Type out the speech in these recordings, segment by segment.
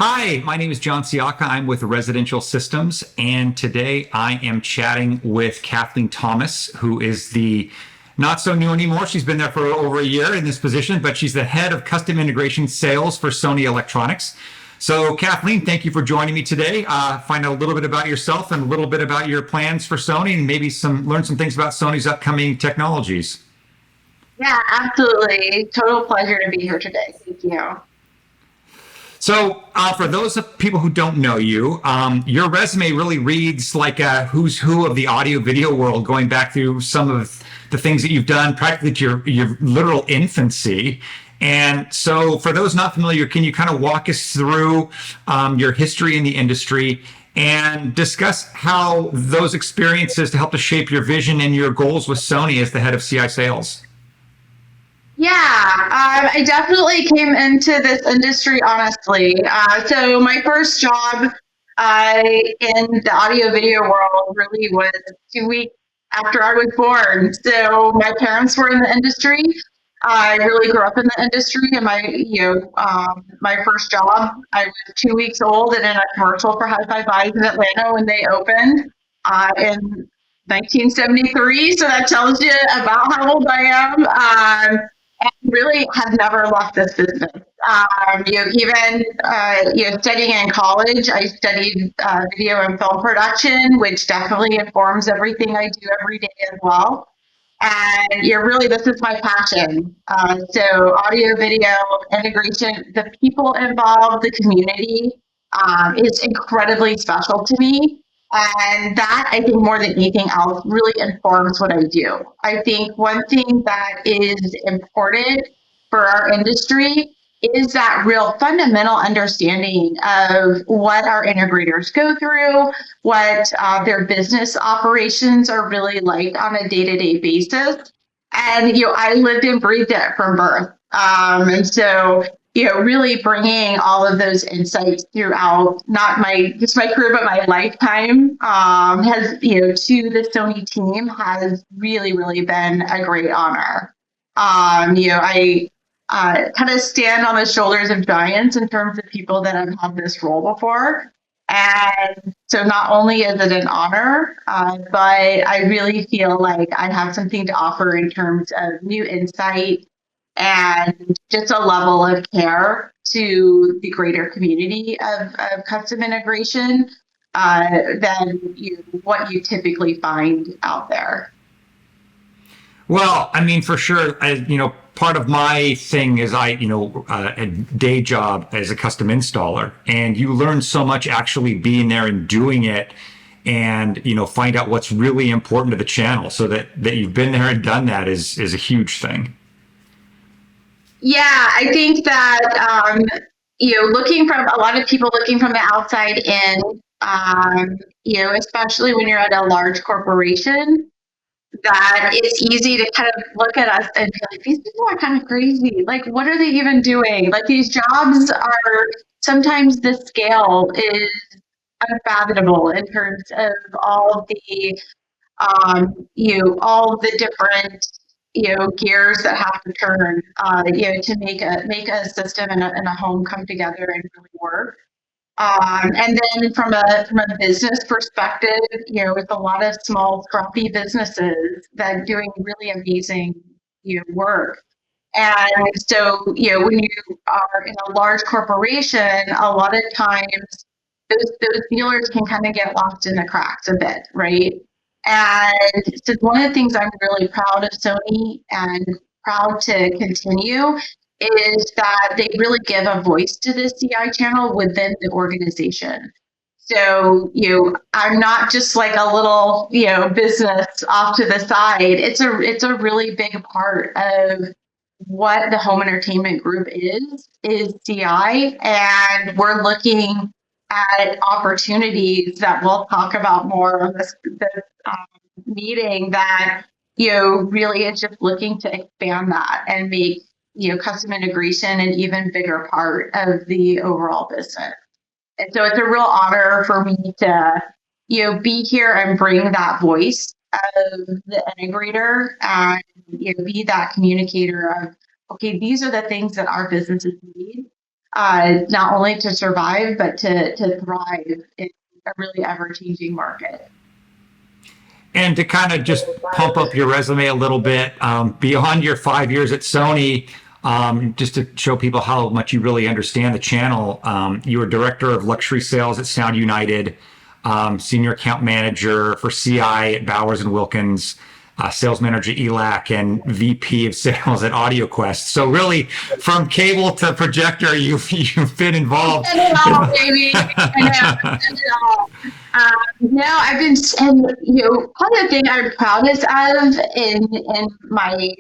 Hi, my name is John Sciacca. I'm with Residential Systems, and today I am chatting with Kathleen Thomas, who is the not so new anymore. She's been there for over a year in this position, but she's the head of custom integration sales for Sony Electronics. So, Kathleen, thank you for joining me today. Find out a little bit about yourself and a little bit about your plans for Sony, and maybe learn some things about Sony's upcoming technologies. Yeah, absolutely. Total pleasure to be here today. Thank you. So, for those of people who don't know you, your resume really reads like a who's who of the audio video world, going back through some of the things that you've done practically to your literal infancy. And so, for those not familiar, can you kind of walk us through your history in the industry and discuss how those experiences to help to shape your vision and your goals with Sony as the head of CI sales? I definitely came into this industry honestly. So my first job in the audio video world really was 2 weeks after I was born. So my parents were in the industry. I really grew up in the industry, and my first job, I was 2 weeks old and in a commercial for High Five Eyes in Atlanta when they opened in 1973. So that tells you about how old I am. And really have never left this business. Studying in college, I studied video and film production, which definitely informs everything I do every day as well. And really, this is my passion. So audio, video, integration, the people involved, the community is incredibly special to me. And that, I think, more than anything else, really informs what I do. I think one thing that is important for our industry is that real fundamental understanding of what our integrators go through, what their business operations are really like on a day-to-day basis. And, I lived and breathed it from birth. Really bringing all of those insights throughout not just my career, but my lifetime has, to the Sony team has really, really been a great honor. I kind of stand on the shoulders of giants in terms of people that have had this role before. And so not only is it an honor, but I really feel like I have something to offer in terms of new insight and just a level of care to the greater community of custom integration than what you typically find out there. Well, I mean, for sure, part of my thing is a day job as a custom installer, and you learn so much actually being there and doing it, and find out what's really important to the channel. So that you've been there and done that is a huge thing. Yeah, I think that looking from a lot of people looking from the outside in, especially when you're at a large corporation, that it's easy to kind of look at us and be like, these people are kind of crazy. Like, what are they even doing? Like, these jobs are sometimes the scale is unfathomable in terms of all all the different gears that have to turn to make a system and a home come together and really work. And then from a business perspective, with a lot of small, scrappy businesses that are doing really amazing work. And so, when you are in a large corporation, a lot of times those dealers can kind of get lost in the cracks a bit, right? And so one of the things I'm really proud of Sony and proud to continue is that they really give a voice to the CI channel within the organization. So, I'm not just like a little, business off to the side. It's a really big part of what the home entertainment group is CI, and we're looking at opportunities that we'll talk about more on this meeting that really is just looking to expand that and make custom integration an even bigger part of the overall business. And so it's a real honor for me to be here and bring that voice of the integrator and be that communicator of, okay, these are the things that our businesses need. not only to survive, but to thrive in a really ever-changing market. And to kind of just pump up your resume a little bit, beyond your 5 years at Sony, just to show people how much you really understand the channel, you were director of luxury sales at Sound United, senior account manager for CI at Bowers and Wilkins, sales manager at ELAC, and VP of sales at AudioQuest. So really, from cable to projector, you've been involved. And it all, baby. I know. And it all. No, I've been, and probably the thing I'm proudest of in my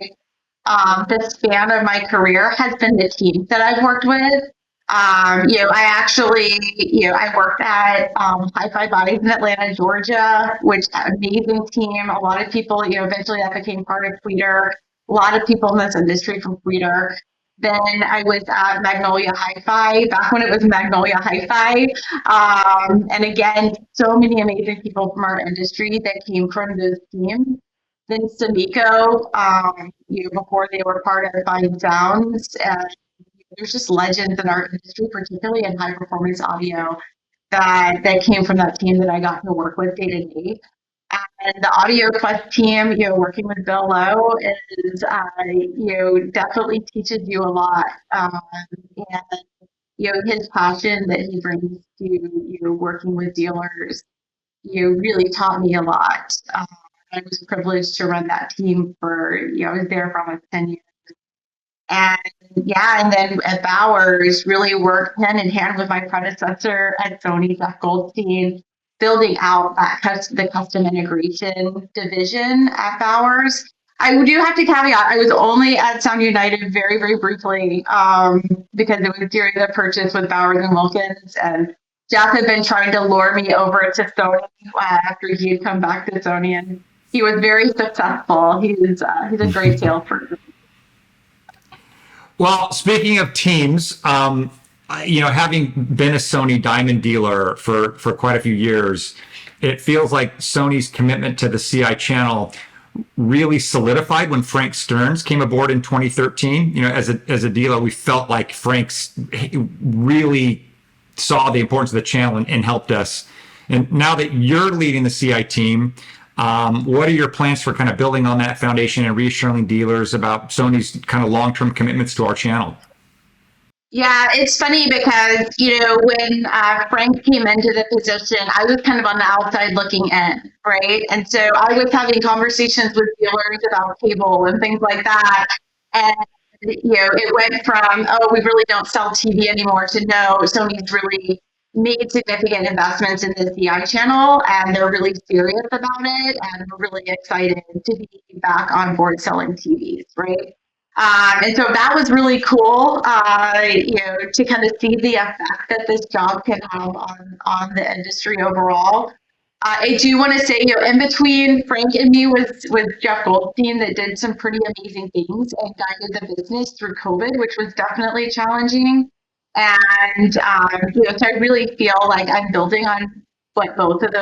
the span of my career has been the team that I've worked with. I actually, I worked at Hi-Fi Bodies in Atlanta, Georgia, which amazing team. A lot of people, eventually that became part of Tweeter. A lot of people in this industry from Tweeter. Then I was at Magnolia Hi-Fi, back when it was Magnolia Hi-Fi. And again, so many amazing people from our industry that came from those teams. Then Samico, before they were part of Buying Sounds. There's just legends in our industry, particularly in high performance audio, that came from that team that I got to work with day to day. And the AudioQuest team, working with Bill Lowe is, definitely teaches you a lot. And, his passion that he brings to, working with dealers, really taught me a lot. I was privileged to run that team for, I was there for almost 10 years. And then at Bowers, really worked hand in hand with my predecessor at Sony, Jeff Goldstein, building out the custom integration division at Bowers. I do have to caveat, I was only at Sound United very, very briefly because it was during the purchase with Bowers and Wilkins, and Jeff had been trying to lure me over to Sony after he had come back to Sony, and he was very successful. He's a great salesperson. Well, speaking of teams, having been a Sony Diamond dealer for quite a few years, it feels like Sony's commitment to the CI channel really solidified when Frank Stearns came aboard in 2013. As a dealer, we felt like Frank's really saw the importance of the channel and helped us. And now that you're leading the CI team, what are your plans for kind of building on that foundation and reassuring dealers about Sony's kind of long-term commitments to our channel? Yeah, it's funny because, when Frank came into the position, I was kind of on the outside looking in, right? And so I was having conversations with dealers about cable and things like that. And, it went from, oh, we really don't sell TV anymore to no, Sony's really made significant investments in the CI channel, and they're really serious about it, and we're really excited to be back on board selling TVs, right? And so that was really cool, to kind of see the effect that this job can have on the industry overall. I do want to say, in between Frank and me was Jeff Goldstein that did some pretty amazing things and guided the business through COVID, which was definitely challenging. And, so I really feel like I'm building on what both of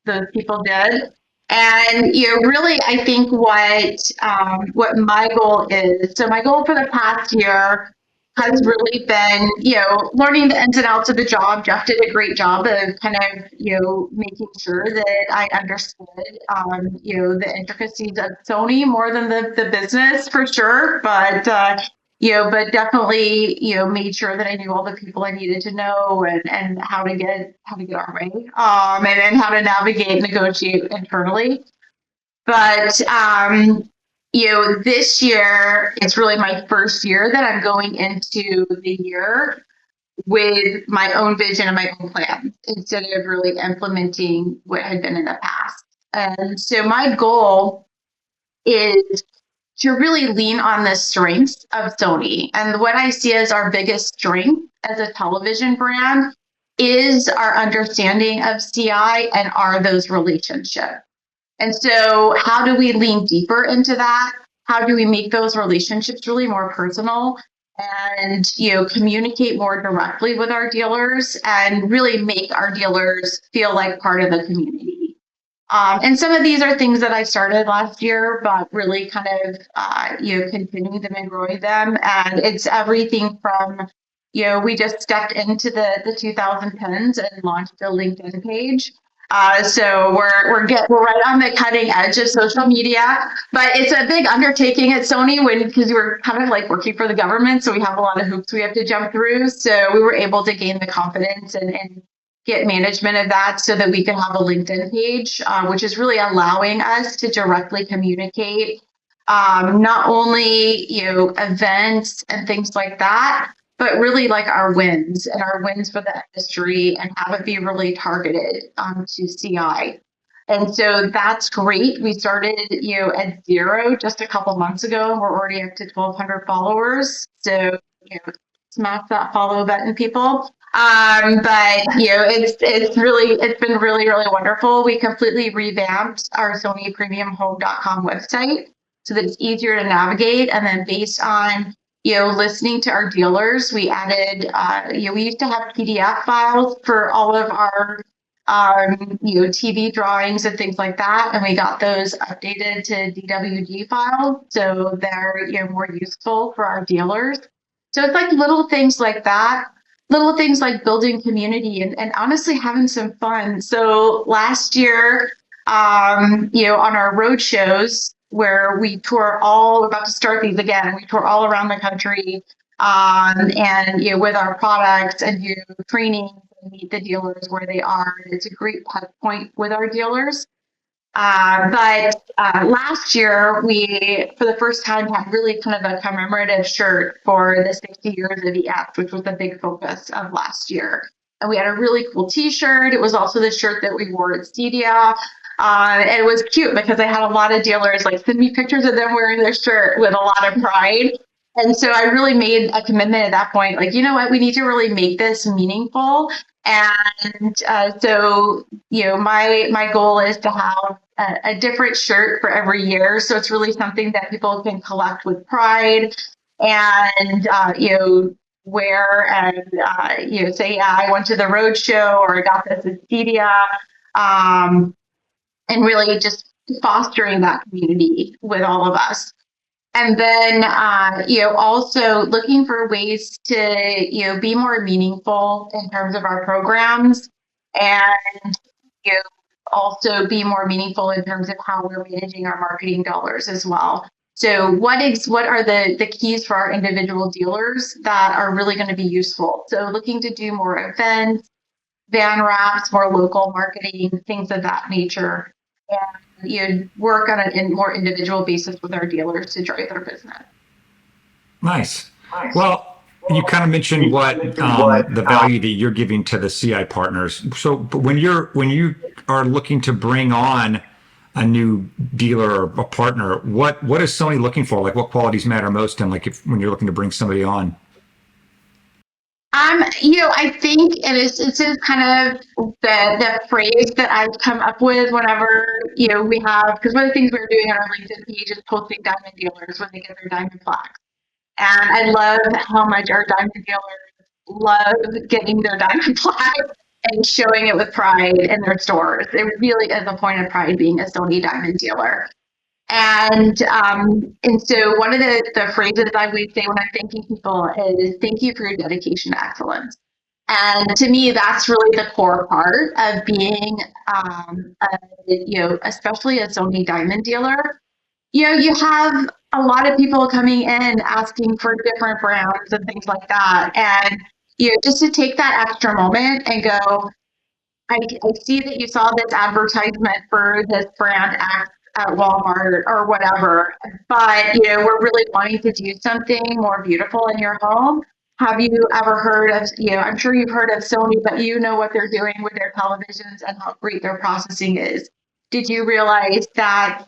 those people did. And, really, I think what my goal is, so my goal for the past year has really been, learning the ins and outs of the job. Jeff did a great job of kind of, making sure that I understood, the intricacies of Sony more than the business for sure. But definitely, made sure that I knew all the people I needed to know and how to get our way, and how to navigate, negotiate internally. But, this year, it's really my first year that I'm going into the year with my own vision and my own plan instead of really implementing what had been in the past. And so my goal is to really lean on the strengths of Sony. And what I see as our biggest strength as a television brand is our understanding of CI and are those relationships. And so how do we lean deeper into that? How do we make those relationships really more personal and, communicate more directly with our dealers and really make our dealers feel like part of the community? And some of these are things that I started last year, but really kind of, continuing them and growing them. And it's everything from we just stepped into the 2010s and launched a LinkedIn page. So we're right on the cutting edge of social media, but it's a big undertaking at Sony because we're kind of like working for the government, so we have a lot of hoops we have to jump through. So we were able to gain the confidence and get management of that so that we could have a LinkedIn page, which is really allowing us to directly communicate not only events and things like that, but really like our wins for the industry and have it be really targeted to CI. And so that's great. We started, at 0 just a couple months ago. We're already up to 1,200 followers. So, smash that follow button, people. But it's been really, really wonderful. We completely revamped our SonyPremiumHome.com website so that it's easier to navigate. And then based on listening to our dealers, we added, we used to have PDF files for all of our, TV drawings and things like that. And we got those updated to DWG files. So they're, more useful for our dealers. So it's like little things like that, little things like building community and honestly having some fun. So last year, on our road shows, where we tour we're about to start these again. We tour all around the country, and with our products and do training and meet the dealers where they are. It's a great touch point with our dealers. But last year, we, for the first time, had really kind of a commemorative shirt for the 60 years of EX, which was the big focus of last year. And we had a really cool T-shirt. It was also the shirt that we wore at Stadia. And it was cute because I had a lot of dealers like send me pictures of them wearing their shirt with a lot of pride. And so I really made a commitment at that point, like, you know what, we need to really make this meaningful. And so, my goal is to have a different shirt for every year. So it's really something that people can collect with pride and, wear and, say, yeah, I went to the road show or I got this at Stadia. And really just fostering that community with all of us. And then, also looking for ways to, be more meaningful in terms of our programs and, also be more meaningful in terms of how we're managing our marketing dollars as well. So what are the keys for our individual dealers that are really going to be useful? So looking to do more events, van wraps, more local marketing, things of that nature. And work on a more individual basis with our dealers to drive their business. Nice. Well, you kind of mentioned what the value that you're giving to the CI partners. So, but when you are looking to bring on a new dealer or a partner, what is Sony looking for? Like, what qualities matter most? And like, when you're looking to bring somebody on. I think it's just kind of the phrase that I've come up with whenever, we have, because one of the things we're doing on our LinkedIn page is posting diamond dealers when they get their diamond plaques. And I love how much our diamond dealers love getting their diamond plaque and showing it with pride in their stores. It really is a point of pride being a Sony diamond dealer. And so one of the phrases I would say when I'm thanking people is thank you for your dedication to excellence. And to me, that's really the core part of being, especially a Sony diamond dealer. You have a lot of people coming in asking for different brands and things like that. And, just to take that extra moment and go, I see that you saw this advertisement for this brand X at Walmart or whatever, but we're really wanting to do something more beautiful in your home. Have you ever heard of, I'm sure you've heard of Sony, but you know what they're doing with their televisions and how great their processing is. Did you realize that,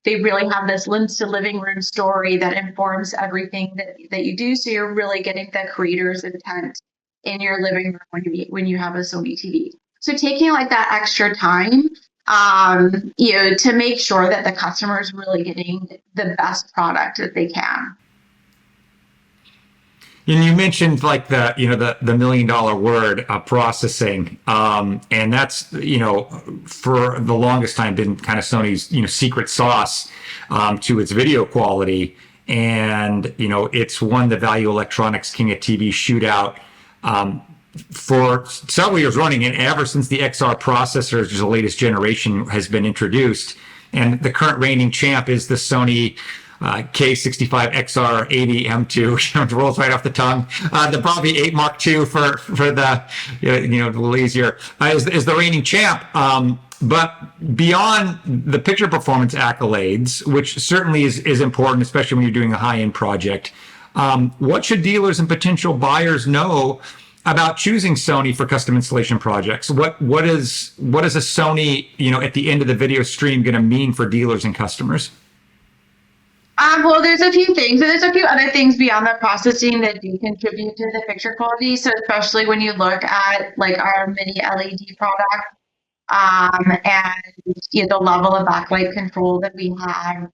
they really have this lens to living room story that informs everything that you do? So you're really getting the creator's intent in your living room when you have a Sony TV. So taking like that extra time, to make sure that the customer is really getting the best product that they can. And you mentioned like the $1 million word processing, and that's for the longest time been kind of Sony's secret sauce to its video quality. and it's won the Value Electronics King of TV shootout for several years running, and ever since the XR processor, which is the latest generation, has been introduced. And the current reigning champ is the Sony K65 XR80 M2. It rolls right off the tongue. The Bobby 8 Mark II for the a little easier is the reigning champ. But beyond the picture performance accolades, which certainly is important, especially when you're doing a high-end project, what should dealers and potential buyers know about choosing Sony for custom installation projects? What is a Sony, at the end of the video stream going to mean for dealers and customers? Well, there's a few things. And there's a few other things beyond the processing that do contribute to the picture quality. So especially when you look at like our mini LED product, and the level of backlight control that we have,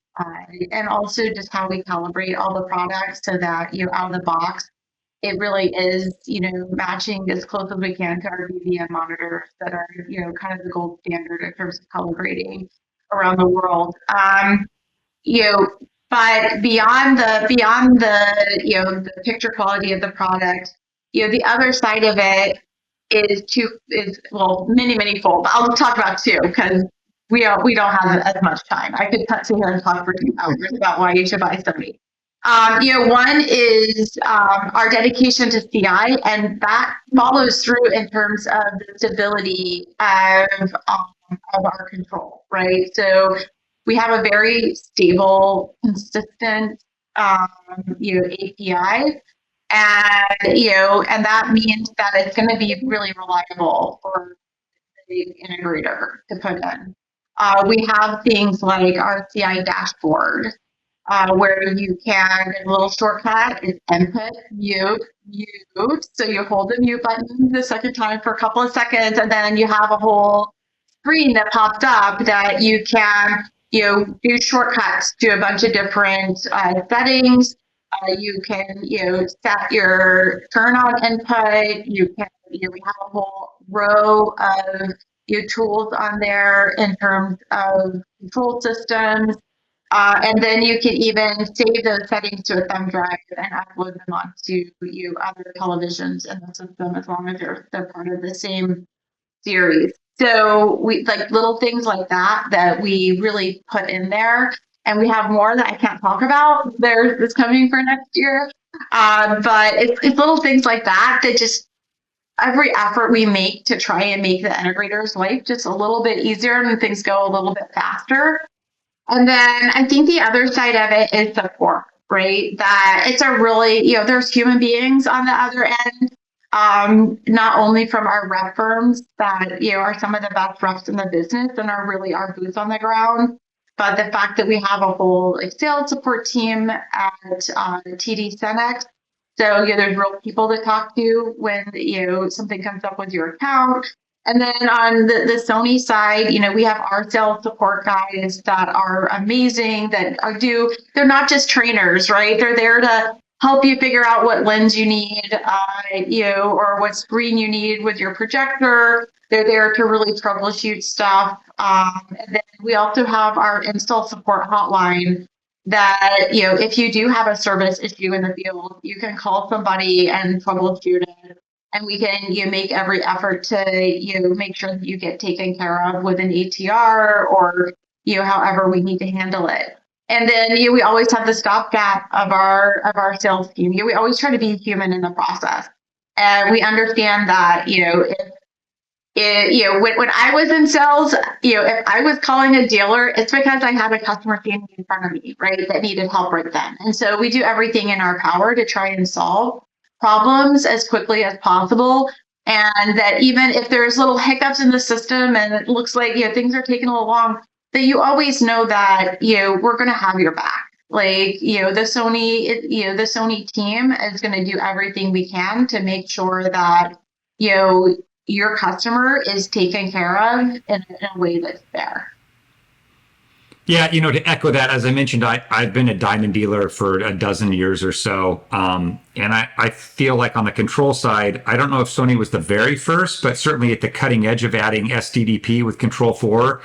and also just how we calibrate all the products so that out of the box, it really is, matching as close as we can to our BVM monitors that are, kind of the gold standard in terms of calibrating around the world. But beyond the the picture quality of the product, the other side of it is many fold. I'll talk about two because we don't have as much time. I could sit here and talk for 2 hours about why you should buy Sony. One is our dedication to CI, and that follows through in terms of the stability of our control, right? So we have a very stable, consistent, API, and that means that it's going to be really reliable for the integrator to put in. We have things like our CI dashboard, where you can, a little shortcut is input, mute. So you hold the mute button the second time for a couple of seconds, and then you have a whole screen that pops up that you can, do shortcuts to a bunch of different settings. You can, set your turn on input. You can, we have a whole row of tools on there in terms of control systems. And then you can even save those settings to a thumb drive and upload them onto other televisions in the system as long as they're part of the same series. So we like little things like that we really put in there. And we have more that I can't talk about. That's coming for next year. But it's little things like that just every effort we make to try and make the integrator's life just a little bit easier and things go a little bit faster. And then I think the other side of it is support, right? That it's a really, there's human beings on the other end, not only from our rep firms that, are some of the best reps in the business and are really our boots on the ground, but the fact that we have a whole sales support team at TD Cenex. So, there's real people to talk to when, something comes up with your account. And then on the Sony side, we have our sales support guys that are amazing, they're not just trainers, right? They're there to help you figure out what lens you need, or what screen you need with your projector. They're there to really troubleshoot stuff. And then we also have our install support hotline that, if you do have a service issue in the field, you can call somebody and troubleshoot it. And we can make every effort to make sure that you get taken care of with an ATR or however we need to handle it. And then we always have the stopgap of our sales team. We always try to be human in the process, and we understand that when I was in sales, if I was calling a dealer, it's because I had a customer standing in front of me, right, that needed help right then. And so we do everything in our power to try and solve problems as quickly as possible. And that even if there's little hiccups in the system and it looks like things are taking a little long, that you always know that we're going to have your back. Like the Sony team is going to do everything we can to make sure that your customer is taken care of in a way that's fair. Yeah, to echo that, as I mentioned, I've been a diamond dealer for a dozen years or so. And I feel like on the control side, I don't know if Sony was the very first, but certainly at the cutting edge of adding SDDP with Control 4,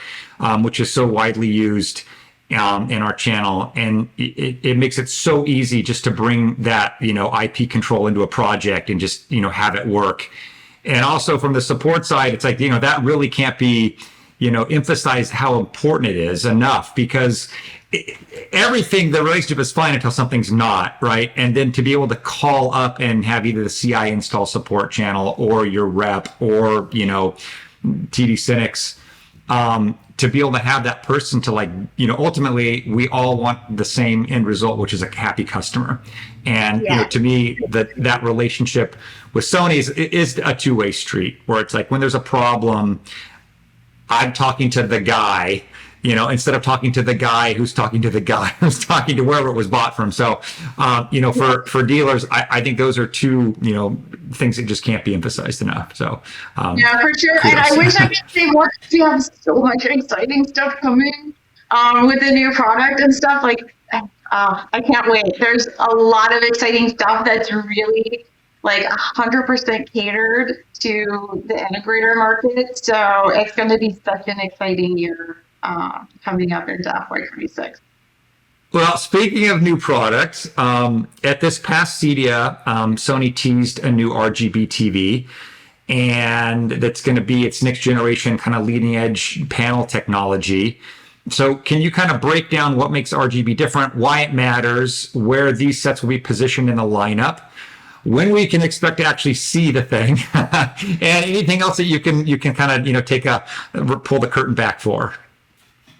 which is so widely used. in our channel, and it makes it so easy just to bring that IP control into a project and just have it work. And also from the support side, it's like that really can't be emphasized how important it is enough, because everything, the relationship is fine until something's not, right? And then to be able to call up and have either the CI install support channel or your rep or TD Synnex, to be able to have that person to ultimately we all want the same end result, which is a happy customer. And to me, that relationship with Sony is a two-way street, where it's like when there's a problem, I'm talking to the guy, instead of talking to the guy who's talking to the guy who's talking to wherever it was bought from. So, for dealers, I think those are two, things that just can't be emphasized enough. So, yeah, for sure. And I wish I could say more, because we have so much exciting stuff coming with the new product and stuff. I can't wait. There's a lot of exciting stuff that's really 100% catered to the integrator market. So it's going to be such an exciting year coming up into FY26. Well, speaking of new products, at this past CEDIA, Sony teased a new RGB TV, and that's going to be its next generation kind of leading edge panel technology. So can you kind of break down what makes RGB different, why it matters, where these sets will be positioned in the lineup, when we can expect to actually see the thing, and anything else that you can kind of pull the curtain back for?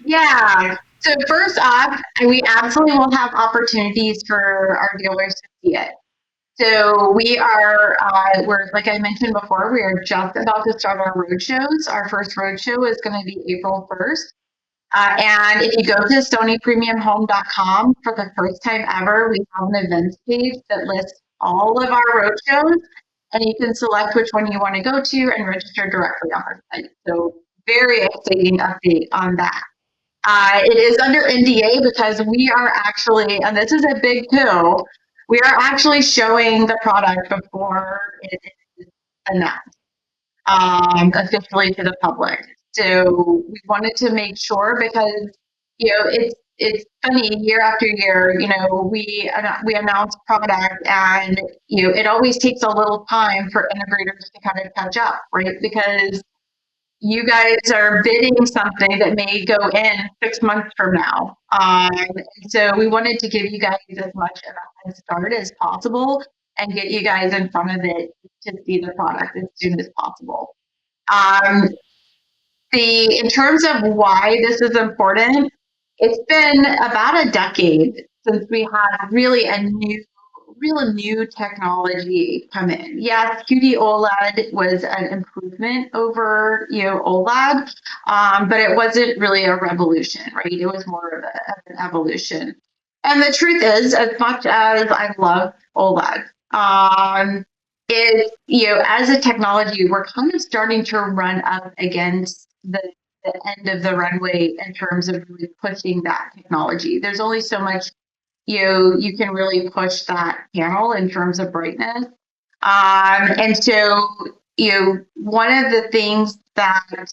Yeah. So first off, we absolutely will have opportunities for our dealers to see it. So we're, like I mentioned before, we are just about to start our road shows. Our first road show is going to be April 1st. And if you go to sonypremiumhome.com, for the first time ever, we have an events page that lists all of our road shows, and you can select which one you want to go to and register directly on our site. So very exciting update on that. It is under NDA because we are actually, and this is a big coup, we are actually showing the product before it is announced officially to the public. So we wanted to make sure, because it's funny, year after year, we announce product, and it always takes a little time for integrators to kind of catch up, right? Because you guys are bidding something that may go in 6 months from now. So we wanted to give you guys as much of a head start as possible and get you guys in front of it to see the product as soon as possible. In terms of why this is important, it's been about a decade since we had really a new technology come in. Yes, QD OLED was an improvement over OLED, but it wasn't really a revolution, right? It was more of an evolution. And the truth is, as much as I love OLED, as a technology, we're kind of starting to run up against the end of the runway in terms of really pushing that technology. There's only so much you can really push that panel in terms of brightness. And so, one of the things that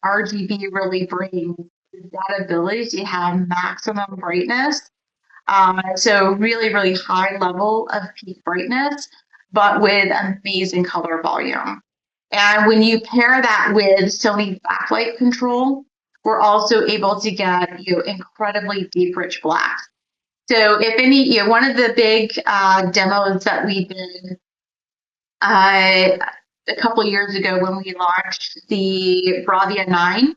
RGB really brings is that ability to have maximum brightness. So really, really high level of peak brightness, but with amazing color volume. And when you pair that with Sony backlight control, we're also able to get incredibly deep, rich blacks. So one of the big demos that we did a couple of years ago when we launched the Bravia 9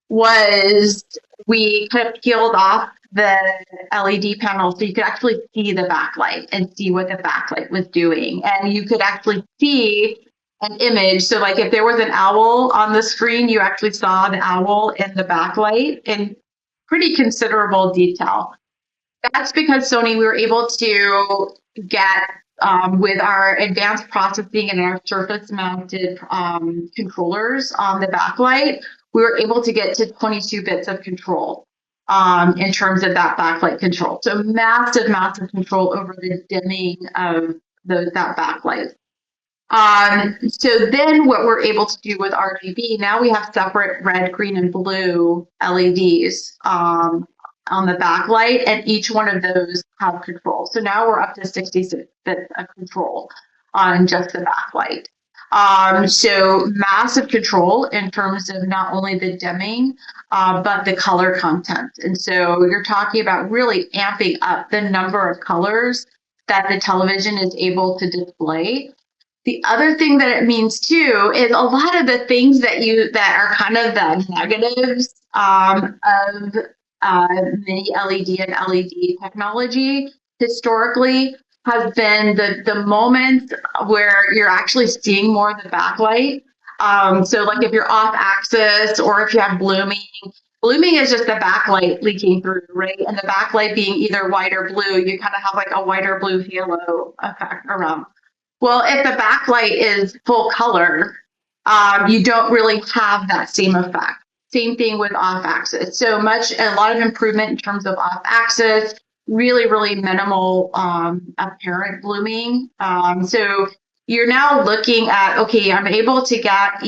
was we kind of peeled off the LED panel so you could actually see the backlight and see what the backlight was doing. And you could actually see an image. So if there was an owl on the screen, you actually saw the owl in the backlight in pretty considerable detail. That's because Sony, we were able to get, with our advanced processing and our surface-mounted controllers on the backlight, we were able to get to 22 bits of control in terms of that backlight control. So massive, massive control over the dimming of that backlight. So then what we're able to do with RGB, now we have separate red, green, and blue LEDs on the backlight, and each one of those have control. So now we're up to 66 bits of control on just the backlight. So massive control in terms of not only the dimming, but the color content. And so you're talking about really amping up the number of colors that the television is able to display. The other thing that it means too is a lot of the things that are kind of the negatives of mini LED and LED technology historically has been the moments where you're actually seeing more of the backlight. So like if you're off axis or if you have blooming is just the backlight leaking through, right? And the backlight being either white or blue, you kind of have like a white or blue halo effect around. Well, if the backlight is full color, you don't really have that same effect. Same thing with off axis. So a lot of improvement in terms of off axis, really, really minimal apparent blooming. So you're now looking at, okay, I'm able to get,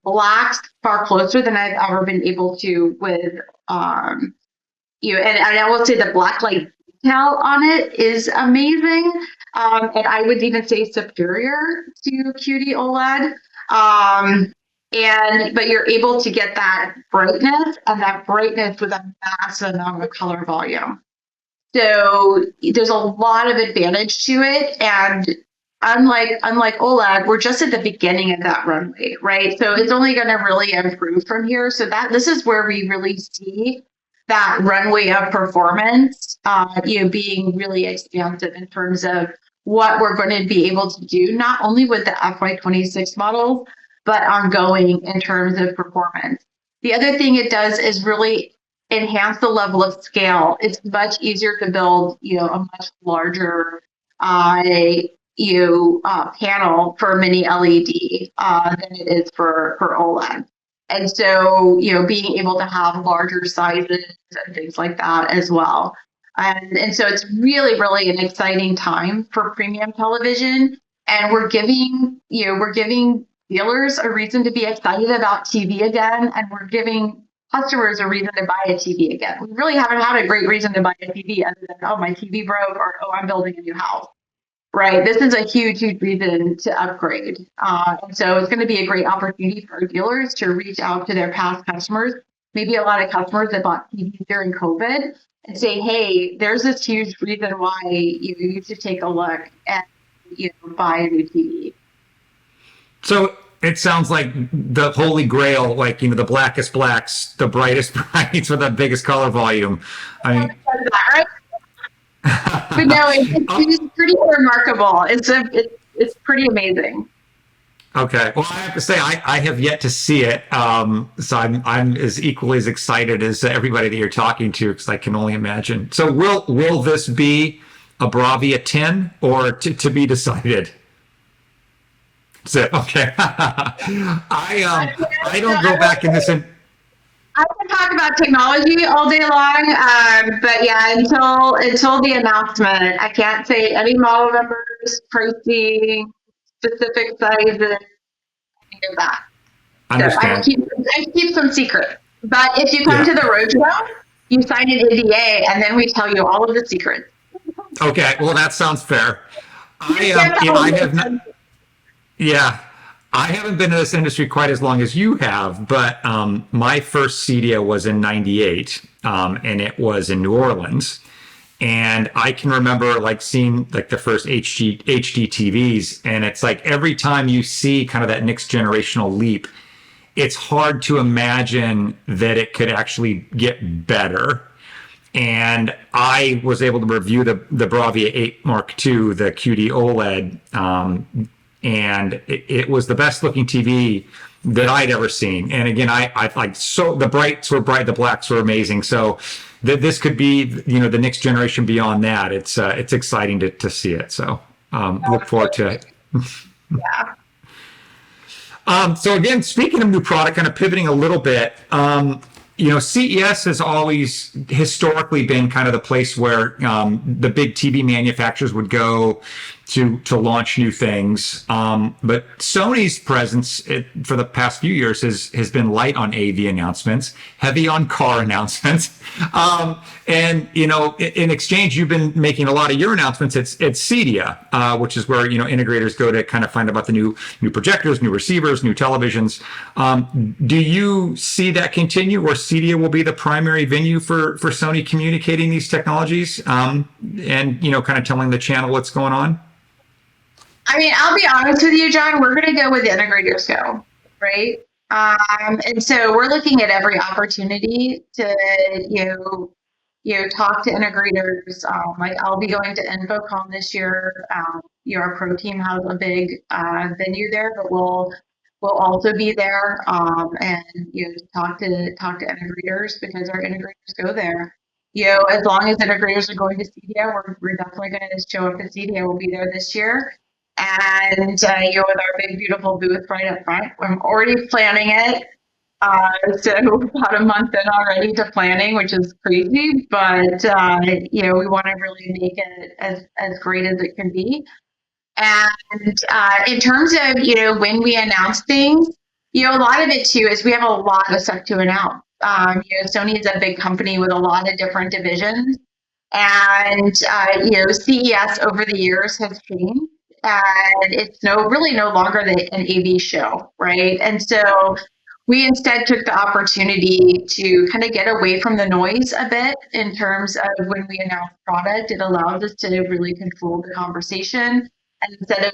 blacks far closer than I've ever been able to with, and I will say the blacklight detail on it is amazing. And I would even say superior to QD OLED. But you're able to get that brightness with a massive amount of color volume. So there's a lot of advantage to it. And unlike OLED, we're just at the beginning of that runway, right? So it's only going to really improve from here. So this is where we really see that runway of performance, being really expansive in terms of what we're going to be able to do, not only with the FY26 models, but ongoing in terms of performance. The other thing it does is really enhance the level of scale. It's much easier to build, a much larger panel for mini LED than it is for OLED. And so, being able to have larger sizes and things like that as well. And so it's really, really an exciting time for premium television. And we're giving dealers a reason to be excited about TV again. And we're giving customers a reason to buy a TV again. We really haven't had a great reason to buy a TV other than, oh, my TV broke, or, oh, I'm building a new house. Right. This is a huge, huge reason to upgrade. And so it's going to be a great opportunity for dealers to reach out to their past customers, maybe a lot of customers that bought TVs during COVID, and say, hey, there's this huge reason why you should take a look and buy a new TV. So it sounds like the holy grail, like, the blackest blacks, the brightest brights with the biggest color volume. I mean, right? But no, it's pretty remarkable. It's pretty amazing. Okay. Well, I have to say, I have yet to see it. So I'm as equally as excited as everybody that you're talking to, because I can only imagine. So will this be a Bravia 10 or to be decided? That's it. Okay. I don't go back in this. I can talk about technology all day long, but yeah, until the announcement, I can't say any model numbers, pricing, specific sizes, any of that. Understand. So I keep some secret. But if you come to the roadshow, you sign an NDA, and then we tell you all of the secrets. Okay, well, that sounds fair. I have not. Yeah. I haven't been in this industry quite as long as you have, but my first CDO was in '98, and it was in New Orleans. And I can remember seeing the first HD TVs, and it's like every time you see kind of that next generational leap, it's hard to imagine that it could actually get better. And I was able to review the Bravia 8 Mark II, the QD OLED, and it was the best looking TV that I'd ever seen. And again, I like, so the brights were bright, the blacks were amazing. So this could be, the next generation beyond that. It's exciting to see it. So look forward to it. Yeah. So again, speaking of new product, kind of pivoting a little bit, CES has always historically been kind of the place where the big TV manufacturers would go to launch new things. But Sony's presence for the past few years has been light on AV announcements, heavy on car announcements. And, in exchange, you've been making a lot of your announcements at Cedia, which is where, integrators go to kind of find about the new projectors, new receivers, new televisions. Do you see that continue, where Cedia will be the primary venue for Sony communicating these technologies, and, kind of telling the channel what's going on? I mean, I'll be honest with you, John, we're going to go where the integrators go, right? And so we're looking at every opportunity to, talk to integrators. Like I'll be going to InfoComm this year. Our pro team has a big venue there, but we'll also be there, and talk to integrators, because our integrators go there. As long as integrators are going to Cedia, we're definitely going to show up at Cedia. We'll be there this year. And with our big beautiful booth right up front, I'm already planning it. So about a month in already to planning, which is crazy, but we want to really make it as great as it can be. And in terms of when we announce things, a lot of it too is we have a lot of stuff to announce. Sony is a big company with a lot of different divisions, and CES over the years has changed, and it's really no longer an AV show, right? And so we instead took the opportunity to kind of get away from the noise a bit in terms of when we announce product. It allows us to really control the conversation. And instead of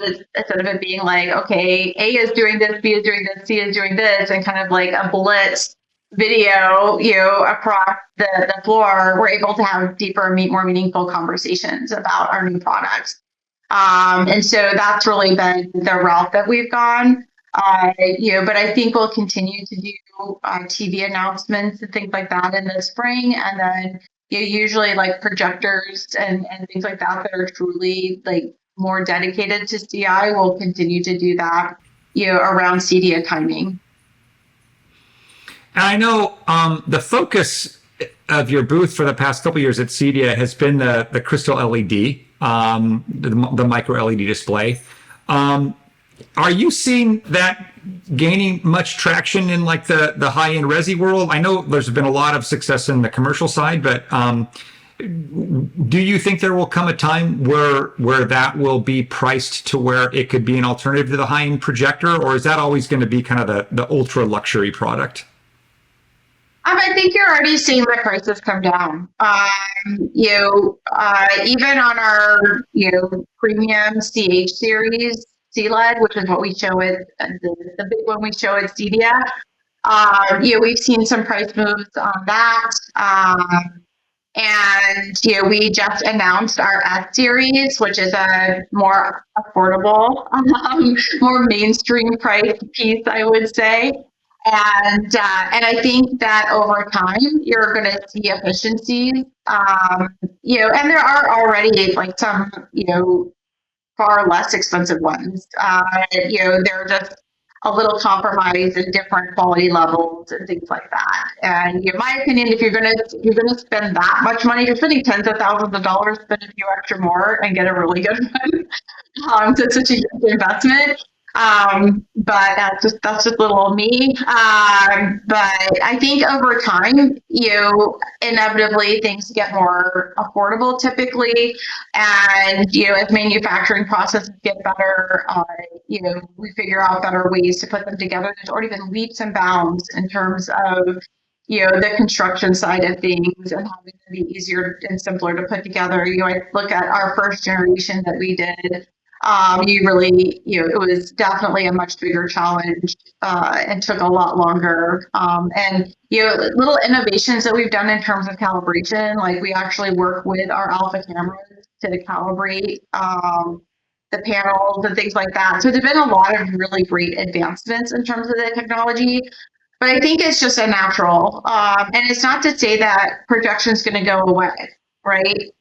it being like, okay, A is doing this, B is doing this, C is doing this, and kind of like a blitz video, across the floor, we're able to have deeper, more meaningful conversations about our new products. And so that's really been the route that we've gone. But I think we'll continue to do TV announcements and things like that in the spring, and then usually like projectors and things like that are truly like more dedicated to CI. We'll continue to do that, around Cedia timing. And I know the focus of your booth for the past couple of years at Cedia has been the crystal LED, the micro LED display. Are you seeing that gaining much traction in like the high-end resi world? I know there's been a lot of success in the commercial side, but do you think there will come a time where that will be priced to where it could be an alternative to the high-end projector, or is that always going to be kind of the ultra luxury product? I think you're already seeing the prices come down. Even on our premium CH series CLED, which is what we show at the big one we show at Cedia. We've seen some price moves on that. And we just announced our S series, which is a more affordable, more mainstream price piece, I would say. And I think that over time you're going to see efficiencies. And there are already like some far less expensive ones. They're just a little compromised in different quality levels and things like that. And in my opinion, if you're gonna spend that much money, you're spending tens of thousands of dollars, spend a few extra more and get a really good one. So it's such a good investment. But that's just little me. But I think over time, inevitably things get more affordable typically. And, as manufacturing processes get better, we figure out better ways to put them together. There's already been leaps and bounds in terms of, the construction side of things and having it be easier and simpler to put together. I look at our first generation that we did. It was definitely a much bigger challenge and took a lot longer. And little innovations that we've done in terms of calibration, like we actually work with our alpha cameras to calibrate the panels and things like that. So there's been a lot of really great advancements in terms of the technology. But I think it's just a natural. And it's not to say that projection is going to go away, right?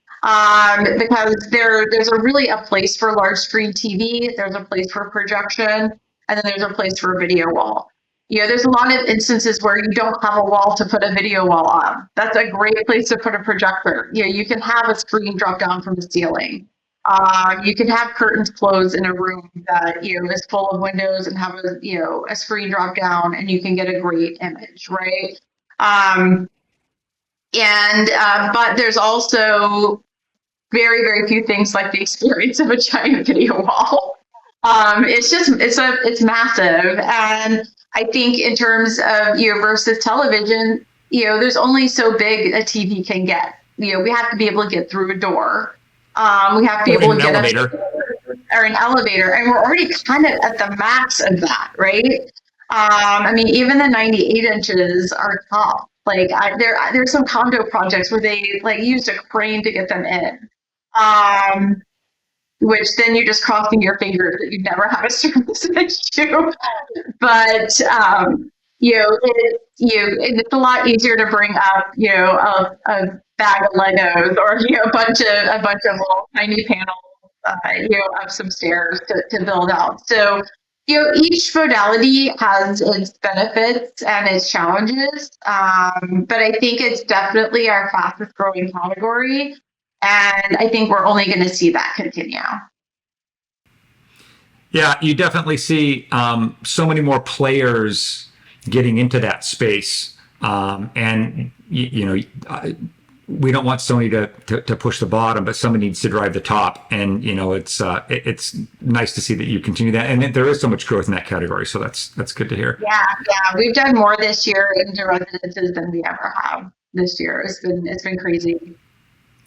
Because there's a place for large screen TV, there's a place for projection, and then there's a place for a video wall. There's a lot of instances where you don't have a wall to put a video wall on. That's a great place to put a projector. You can have a screen drop down from the ceiling. You can have curtains closed in a room that is full of windows and have a screen drop down, and you can get a great image, right? And but there's also very, very few things like the experience of a giant video wall. It's massive. And I think in terms of, versus television, there's only so big a TV can get. We have to be able to get through a door. We have to be Or able in to an get elevator. or an elevator, and we're already kind of at the max of that, right? I mean, even the 98 inches are tough. Like there's some condo projects where they like used a crane to get them in. Which then you're just crossing your fingers that you never have a service issue. But it's a lot easier to bring up, a bag of Legos or a bunch of little tiny panels, up some stairs to build out. So each modality has its benefits and its challenges, but I think it's definitely our fastest growing category. And I think we're only going to see that continue. Yeah, you definitely see so many more players getting into that space, and we don't want Sony to push the bottom, but somebody needs to drive the top, and it's nice to see that you continue that, and there is so much growth in that category, so that's good to hear. Yeah, we've done more this year into residences than we ever have this year. It's been crazy.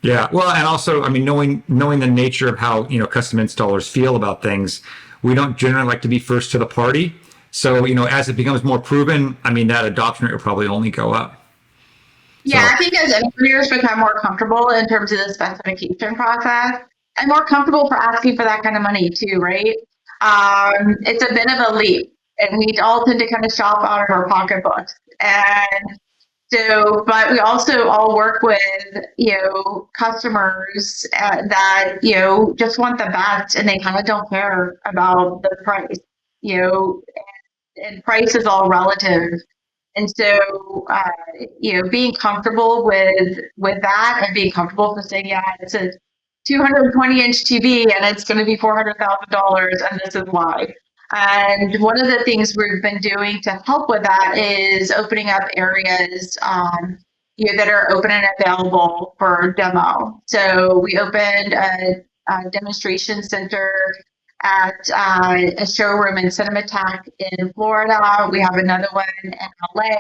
Yeah, well, and also, I mean, knowing the nature of how custom installers feel about things, we don't generally like to be first to the party. So as it becomes more proven, I mean, that adoption rate will probably only go up. Yeah, So, I think as engineers become more comfortable in terms of the specification process and more comfortable for asking for that kind of money too, right? It's a bit of a leap, and we all tend to kind of shop out of our pocketbooks. And so, but we also all work with, customers that, just want the best, and they kind of don't care about the price, and price is all relative. And so, being comfortable with that and being comfortable with saying, yeah, it's a 220-inch TV and it's going to be $400,000, and this is why. And one of the things we've been doing to help with that is opening up areas, that are open and available for demo. So we opened a demonstration center at a showroom in Cinematheque in Florida. We have another one in LA.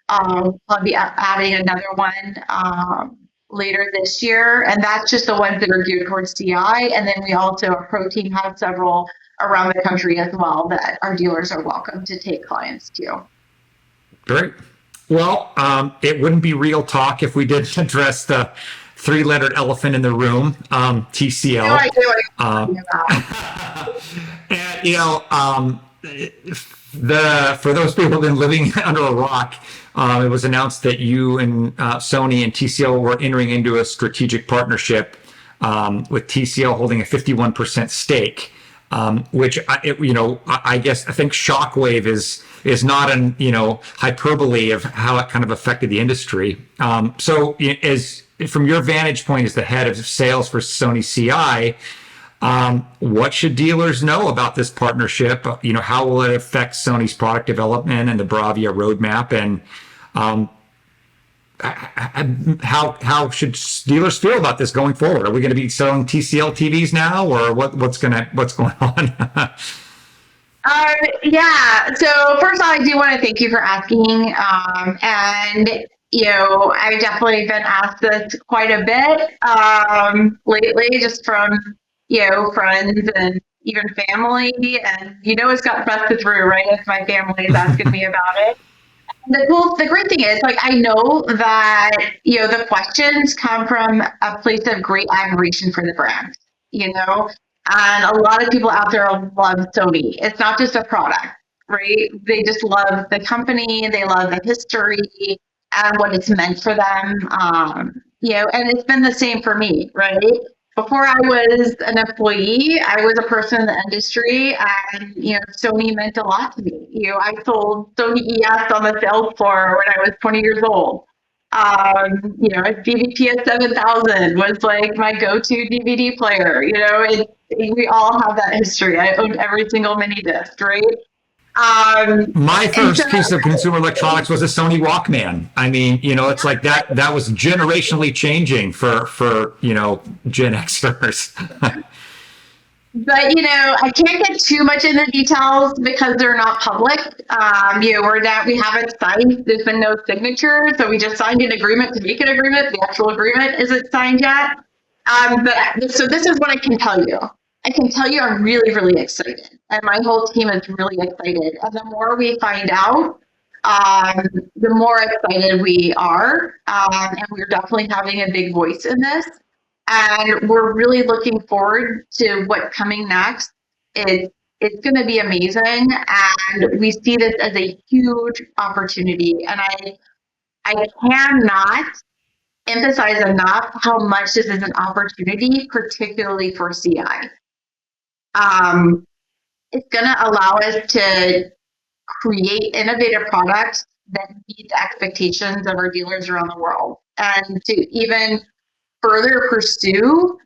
I'll be adding another one later this year, and that's just the ones that are geared towards CI. And then we also, our pro team, have several around the country as well that our dealers are welcome to take clients to. great. Well, it wouldn't be real talk if we didn't address the three-lettered elephant in the room, TCL. No idea what you're talking about. And for those people who've been living under a rock, it was announced that you and Sony and TCL were entering into a strategic partnership, with TCL holding a 51% stake, which I guess I think shockwave is not an hyperbole of how it kind of affected the industry. So as from your vantage point as the head of sales for Sony CI, what should dealers know about this partnership? How will it affect Sony's product development and the Bravia roadmap? And how should dealers feel about this going forward? Are we going to be selling TCL TVs now, or what's going on? Yeah. So first of all, I do want to thank you for asking. And I've definitely been asked this quite a bit lately, just from friends and even family. And it's got busted through, right? If my family is asking me about it. The great thing is, like, I know that the questions come from a place of great admiration for the brand. And a lot of people out there love Sony. It's not just a product, right? They just love the company. They love the history and what it's meant for them. And it's been the same for me, right? Before I was an employee, I was a person in the industry, and Sony meant a lot to me. I sold Sony ES on the sales floor when I was 20 years old. A DVPS 7000 was like my go-to DVD player. We all have that history. I owned every single mini disc, right? My And first piece of consumer electronics was a Sony Walkman. I mean, it's like that was generationally changing for Gen Xers. but I can't get too much into details because they're not public. We haven't signed. There's been no signature, so we just signed an agreement to make an agreement. The actual agreement isn't signed yet. So this is what I can tell you. I can tell you I'm really, really excited, and my whole team is really excited. And the more we find out, the more excited we are, and we're definitely having a big voice in this. And we're really looking forward to what's coming next. It's going to be amazing, and we see this as a huge opportunity. And I cannot emphasize enough how much this is an opportunity, particularly for CI. It's going to allow us to create innovative products that meet the expectations of our dealers around the world, and to even further pursue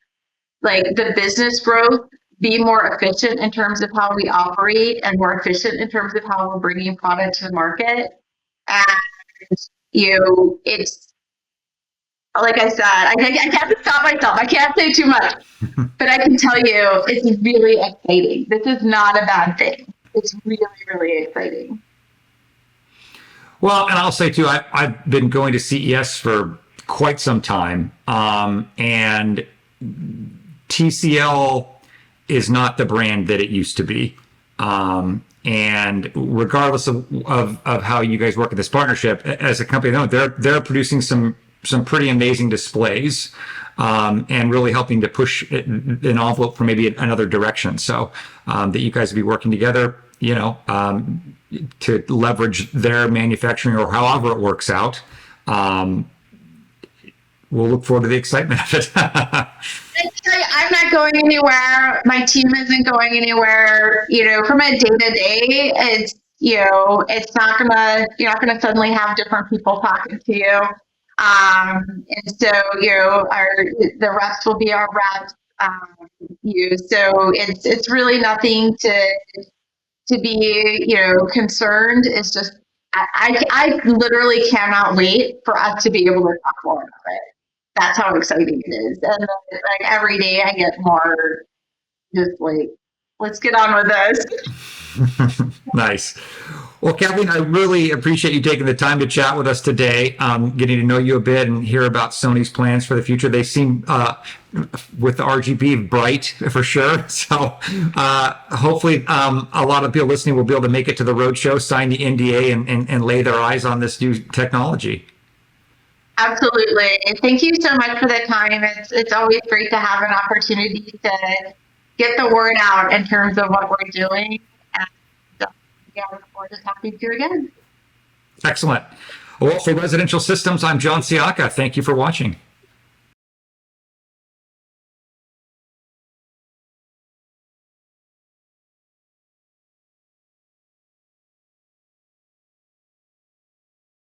like the business growth, be more efficient in terms of how we operate, and more efficient in terms of how we're bringing product to the market. And it's like I said, I can't stop myself. I can't say too much, but I can tell you it's really exciting. This is not a bad thing. It's really, really exciting. Well, and I'll say too, I've been going to CES for quite some time, and TCL is not the brand that it used to be. And regardless of how you guys work in this partnership, as a company, they're producing some pretty amazing displays, and really helping to push an envelope for maybe another direction. So that you guys will be working together, to leverage their manufacturing or however it works out. We'll look forward to the excitement of it. I'm not going anywhere. My team isn't going anywhere. From a day to day, it's not gonna. You're not gonna suddenly have different people talking to you. And so the reps will be our reps. So it's really nothing to be concerned. It's just I literally cannot wait for us to be able to talk more about it. That's how exciting it is. And like every day I get more just like, let's get on with this. Nice. Well, Kathleen, I really appreciate you taking the time to chat with us today, getting to know you a bit and hear about Sony's plans for the future. They seem, with the RGB, bright for sure. So hopefully a lot of people listening will be able to make it to the roadshow, sign the NDA, and lay their eyes on this new technology. Absolutely. Thank you so much for the time. It's always great to have an opportunity to get the word out in terms of what we're doing. And I look forward to talking to you again. Excellent. Well, for Residential Systems, I'm John Sciacca. Thank you for watching.